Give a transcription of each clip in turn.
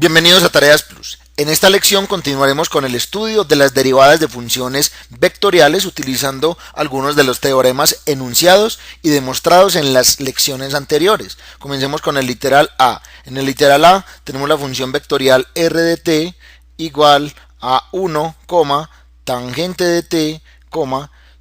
Bienvenidos a Tareas Plus. En esta lección continuaremos con el estudio de las derivadas de funciones vectoriales utilizando algunos de los teoremas enunciados y demostrados en las lecciones anteriores. Comencemos con el literal A. En el literal A tenemos la función vectorial r de t igual a 1, tangente de t,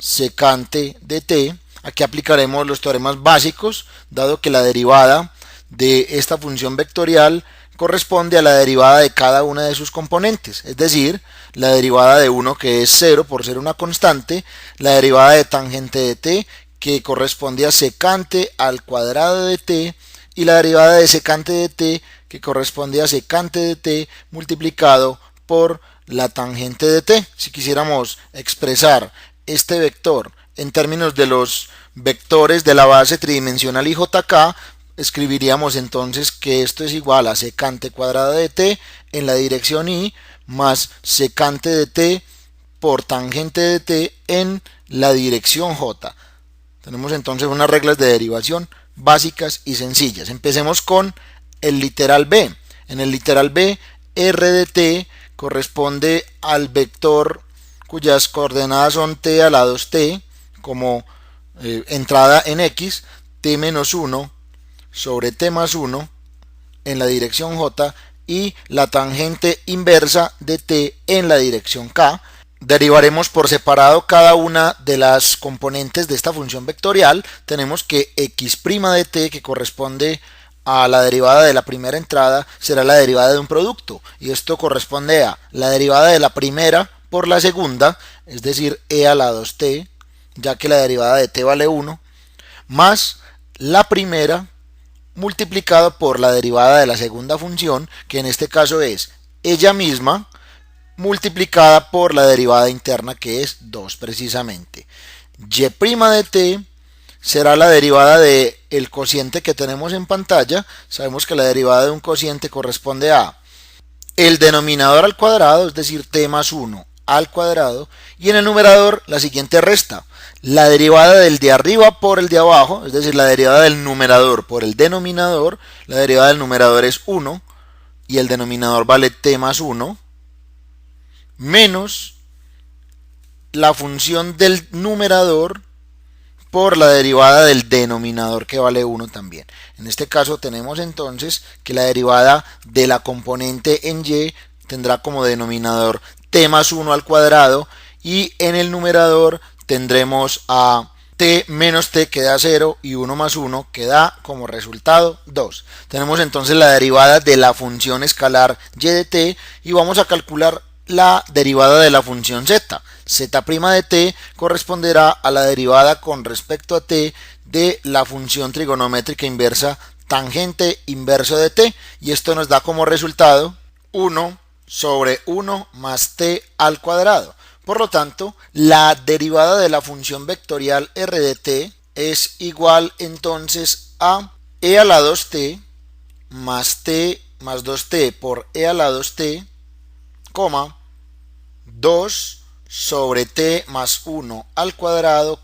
secante de t. Aquí aplicaremos los teoremas básicos, dado que la derivada de esta función vectorial corresponde a la derivada de cada una de sus componentes, es decir, la derivada de 1 que es 0 por ser una constante, la derivada de tangente de t que corresponde a secante al cuadrado de t y la derivada de secante de t que corresponde a secante de t multiplicado por la tangente de t. Si quisiéramos expresar este vector en términos de los vectores de la base tridimensional IJK, escribiríamos entonces que esto es igual a secante cuadrada de t en la dirección y más secante de t por tangente de t en la dirección j. Tenemos entonces unas reglas de derivación básicas y sencillas. Empecemos con el literal b. En el literal b, r de t corresponde al vector cuyas coordenadas son t a la 2t como entrada en x, t menos 1 sobre t más 1 en la dirección j y la tangente inversa de t en la dirección k. Derivaremos por separado cada una de las componentes de esta función vectorial. Tenemos que x' de t, que corresponde a la derivada de la primera entrada, será la derivada de un producto, y esto corresponde a la derivada de la primera por la segunda, es decir, e a la 2t, ya que la derivada de t vale 1, más la primera multiplicado por la derivada de la segunda función, que en este caso es ella misma, multiplicada por la derivada interna, que es 2 precisamente. Y' de t será la derivada del cociente que tenemos en pantalla. Sabemos que la derivada de un cociente corresponde a el denominador al cuadrado, es decir, t más 1 al cuadrado, y en el numerador la siguiente resta: la derivada del de arriba por el de abajo, es decir, la derivada del numerador por el denominador. La derivada del numerador es 1 y el denominador vale t más 1, menos la función del numerador por la derivada del denominador, que vale 1 también. En este caso tenemos entonces que la derivada de la componente en y tendrá como denominador t más 1 al cuadrado y en el numerador tendremos a t menos t, que da 0, y 1 más 1, que da como resultado 2. Tenemos entonces la derivada de la función escalar y de t y vamos a calcular la derivada de la función z. Z' de t corresponderá a la derivada con respecto a t de la función trigonométrica inversa tangente inverso de t, y esto nos da como resultado 1 sobre 1 más t al cuadrado. Por lo tanto, la derivada de la función vectorial r de t es igual entonces a e a la 2t más t más 2t por e a la 2t, 2 sobre t más 1 al cuadrado,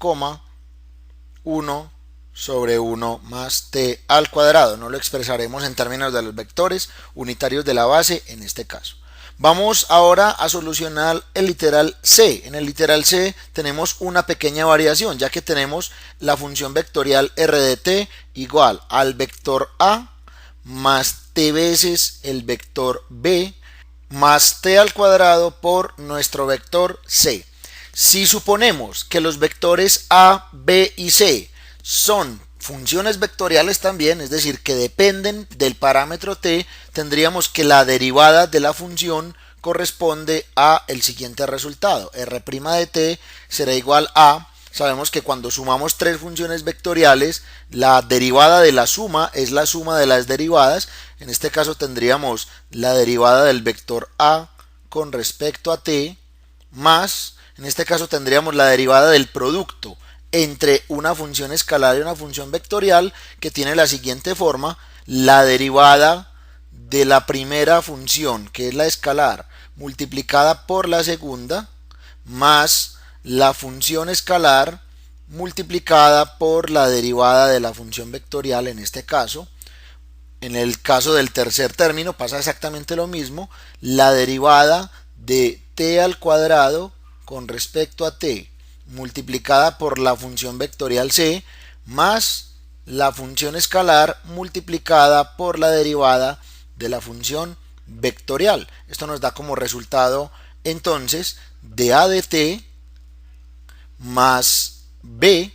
1 sobre 1 más t al cuadrado. No lo expresaremos en términos de los vectores unitarios de la base en este caso. Vamos ahora a solucionar el literal C. En el literal C tenemos una pequeña variación, ya que tenemos la función vectorial r de t igual al vector a más t veces el vector b más t al cuadrado por nuestro vector c. Si suponemos que los vectores a, b y c son funciones vectoriales también, es decir, que dependen del parámetro t, tendríamos que la derivada de la función corresponde a el siguiente resultado: r' de t será igual a, sabemos que cuando sumamos tres funciones vectoriales, la derivada de la suma es la suma de las derivadas. En este caso tendríamos la derivada del vector a con respecto a t, más, en este caso tendríamos la derivada del producto entre una función escalar y una función vectorial, que tiene la siguiente forma: la derivada de la primera función, que es la escalar, multiplicada por la segunda, más la función escalar multiplicada por la derivada de la función vectorial, en este caso, En el caso del tercer término pasa exactamente lo mismo. La derivada de t al cuadrado con respecto a t multiplicada por la función vectorial c más la función escalar multiplicada por la derivada de la función vectorial. Esto nos da como resultado entonces de a de t más b,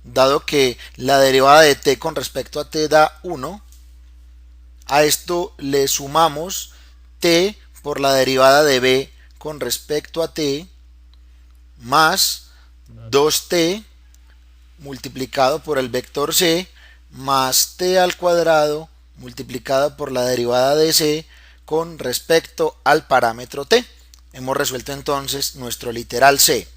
dado que la derivada de t con respecto a t da 1. A esto le sumamos t por la derivada de b con respecto a t más 2t multiplicado por el vector c más t al cuadrado multiplicado por la derivada de c con respecto al parámetro t. Hemos resuelto entonces nuestro literal c.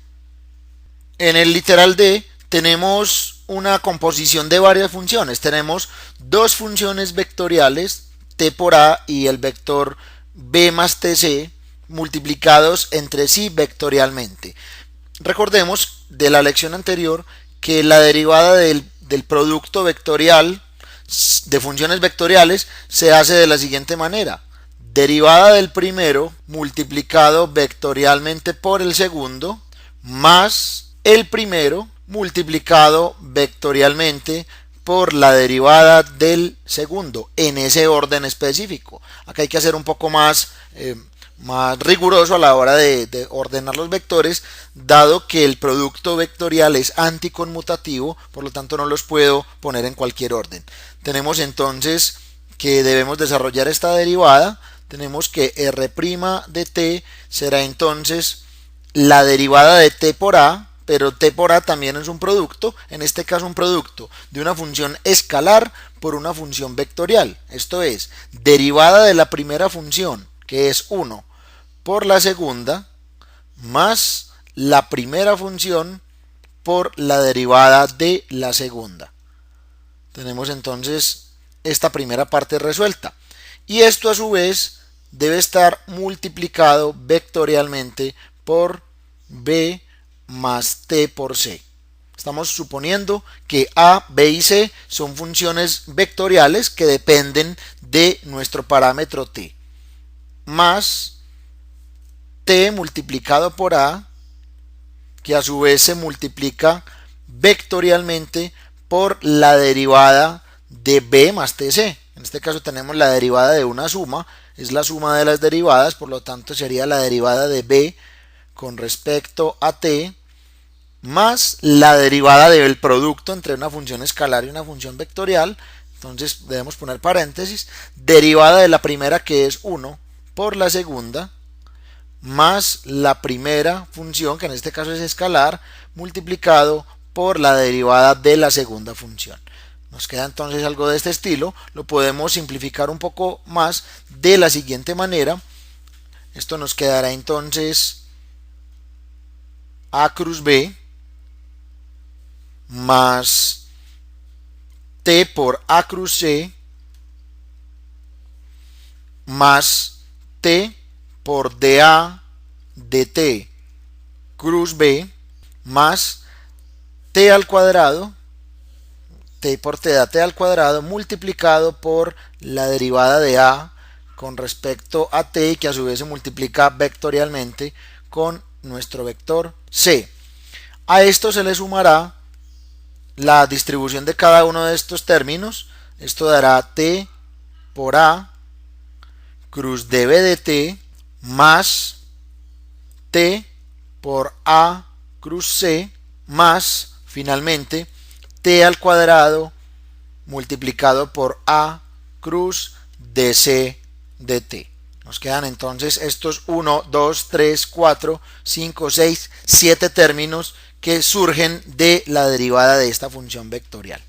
En el literal d tenemos una composición de varias funciones. Tenemos dos funciones vectoriales, t por a y el vector b más tc, multiplicados entre sí vectorialmente. Recordemos de la lección anterior que la derivada del producto vectorial de funciones vectoriales se hace de la siguiente manera: derivada del primero multiplicado vectorialmente por el segundo más el primero multiplicado vectorialmente por la derivada del segundo, en ese orden específico. Acá hay que hacer un poco más riguroso a la hora de ordenar los vectores, dado que el producto vectorial es anticonmutativo, por lo tanto no los puedo poner en cualquier orden. Tenemos entonces que debemos desarrollar esta derivada. Tenemos que r' de t será entonces la derivada de t por a, pero t por a también es un producto, en este caso un producto de una función escalar por una función vectorial. Esto es, derivada de la primera función, que es 1, por la segunda, más la primera función por la derivada de la segunda. Tenemos entonces esta primera parte resuelta. Y esto a su vez debe estar multiplicado vectorialmente por b más t por c. Estamos suponiendo que a, b y c son funciones vectoriales que dependen de nuestro parámetro t, más t multiplicado por a, que a su vez se multiplica vectorialmente por la derivada de b más tc. En este caso tenemos la derivada de una suma, es la suma de las derivadas, por lo tanto sería la derivada de b con respecto a t más la derivada del producto entre una función escalar y una función vectorial. Entonces debemos poner paréntesis, derivada de la primera, que es 1, por la segunda, más la primera función, que en este caso es escalar, multiplicado por la derivada de la segunda función. Nos queda entonces algo de este estilo. Lo podemos simplificar un poco más de la siguiente manera. Esto nos quedará entonces a cruz b más t por a cruz c más t por dA dt cruz b más t al cuadrado, t por t da t al cuadrado, multiplicado por la derivada de a con respecto a t, que a su vez se multiplica vectorialmente con nuestro vector c. A esto se le sumará la distribución de cada uno de estos términos. Esto dará t por a cruz db de t más t por a cruz c más finalmente t al cuadrado multiplicado por a cruz dc de t. Nos quedan entonces estos 1, 2, 3, 4, 5, 6, 7 términos que surgen de la derivada de esta función vectorial.